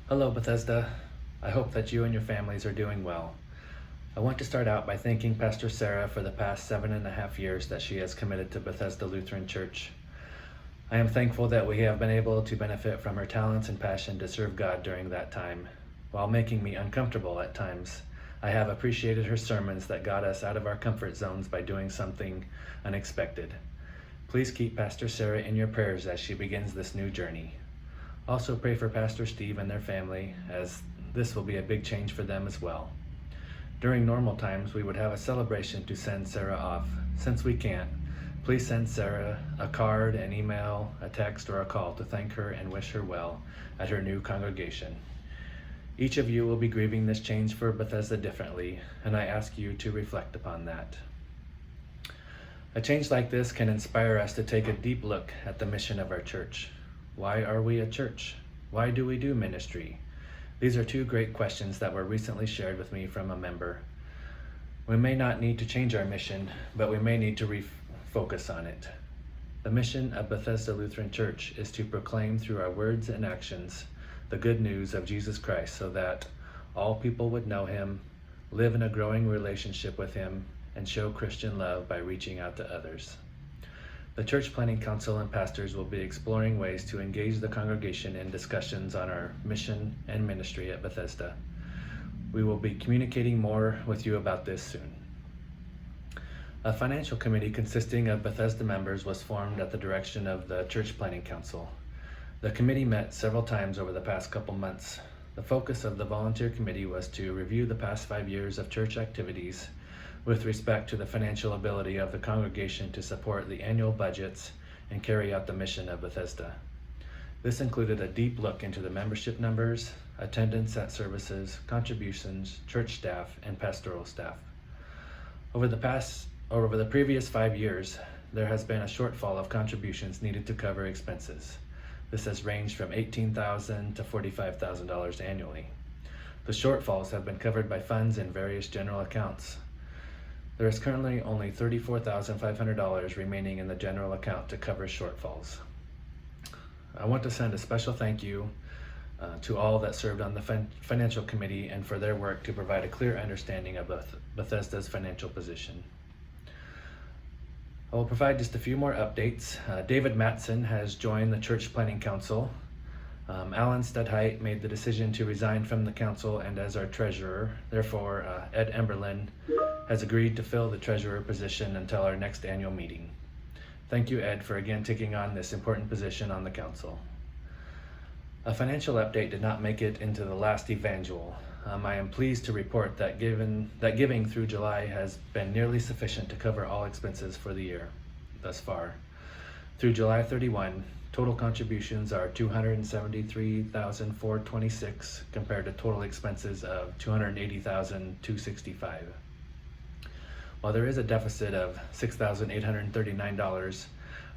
Hello, Bethesda. I hope that you and your families are doing well. I want to start out by thanking Pastor Sarah for the past 7.5 years that she has committed to Bethesda Lutheran Church. I am thankful that we have been able to benefit from her talents and passion to serve God during that time. While making me uncomfortable at times, I have appreciated her sermons that got us out of our comfort zones by doing something unexpected. Please keep Pastor Sarah in your prayers as she begins this new journey. Also pray for Pastor Steve and their family, as this will be a big change for them as well. During normal times, we would have a celebration to send Sarah off. Since we can't, please send Sarah a card, an email, a text, or a call to thank her and wish her well at her new congregation. Each of you will be grieving this change for Bethesda differently, and I ask you to reflect upon that. A change like this can inspire us to take a deep look at the mission of our church. Why are we a church? Why do we do ministry? These are two great questions that were recently shared with me from a member. We may not need to change our mission, but we may need to refocus on it. The mission of Bethesda Lutheran Church is to proclaim through our words and actions the good news of Jesus Christ so that all people would know him, live in a growing relationship with him, and show Christian love by reaching out to others. The Church Planning Council and pastors will be exploring ways to engage the congregation in discussions on our mission and ministry at Bethesda. We will be communicating more with you about this soon. A financial committee consisting of Bethesda members was formed at the direction of the Church Planning Council. The committee met several times over the past couple months. The focus of the volunteer committee was to review the past 5 years of church activities with respect to the financial ability of the congregation to support the annual budgets and carry out the mission of Bethesda. This included a deep look into the membership numbers, attendance at services, contributions, church staff, and pastoral staff. Over the previous 5 years, there has been a shortfall of contributions needed to cover expenses. This has ranged from $18,000 to $45,000 annually. The shortfalls have been covered by funds in various general accounts. There is currently only $34,500 remaining in the general account to cover shortfalls. I want to send a special thank you to all that served on the financial committee and for their work to provide a clear understanding of Bethesda's financial position. I will provide just a few more updates. David Matson has joined the Church Planning Council. Alan Studheit made the decision to resign from the council and as our treasurer. Therefore, Ed Emberlin has agreed to fill the treasurer position until our next annual meeting. Thank you, Ed, for again taking on this important position on the council. A financial update did not make it into the last evangel. I am pleased to report that giving through July has been nearly sufficient to cover all expenses for the year thus far. Through July 31, total contributions are $273,426 compared to total expenses of $280,265. While there is a deficit of $6,839,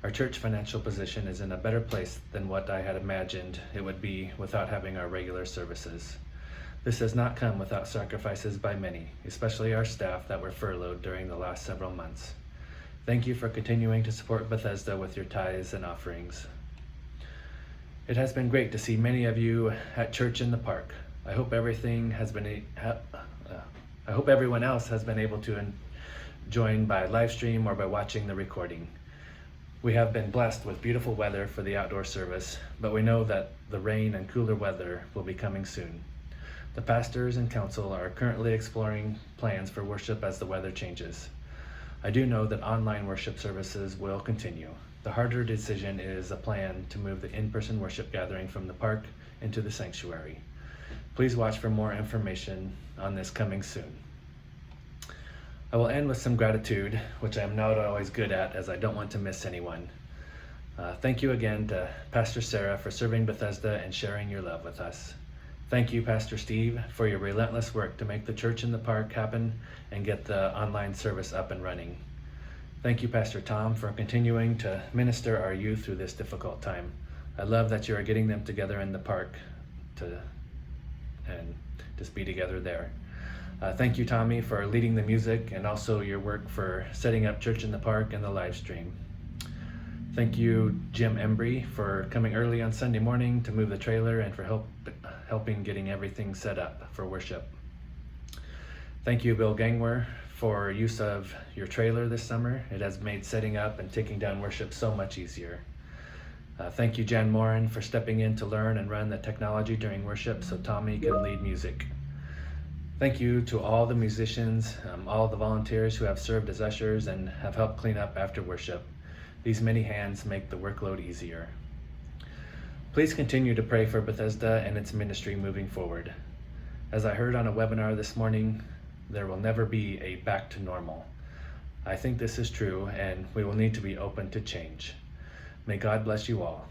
our church financial position is in a better place than what I had imagined it would be without having our regular services. This has not come without sacrifices by many, especially our staff that were furloughed during the last several months. Thank you for continuing to support Bethesda with your tithes and offerings. It has been great to see many of you at church in the park. I hope everyone else has been able to join by live stream or by watching the recording. We have been blessed with beautiful weather for the outdoor service, but we know that the rain and cooler weather will be coming soon. The pastors and council are currently exploring plans for worship as the weather changes. I do know that online worship services will continue. The harder decision is a plan to move the in-person worship gathering from the park into the sanctuary. Please watch for more information on this coming soon. I will end with some gratitude, which I am not always good at as I don't want to miss anyone. Thank you again to Pastor Sarah for serving Bethesda and sharing your love with us. Thank you, Pastor Steve, for your relentless work to make the church in the park happen and get the online service up and running. Thank you, Pastor Tom, for continuing to minister our youth through this difficult time. I love that you are getting them together in the park and just be together there. Thank you, Tommy, for leading the music and also your work for setting up Church in the Park and the live stream. Thank you, Jim Embry, for coming early on Sunday morning to move the trailer and for helping getting everything set up for worship. Thank you, Bill Gangwer, for use of your trailer this summer. It has made setting up and taking down worship so much easier. Thank you, Jan Morin, for stepping in to learn and run the technology during worship so Tommy can lead music. Thank you to all the musicians, all the volunteers who have served as ushers and have helped clean up after worship. These many hands make the workload easier. Please continue to pray for Bethesda and its ministry moving forward. As I heard on a webinar this morning, there will never be a back to normal. I think this is true, and we will need to be open to change. May God bless you all.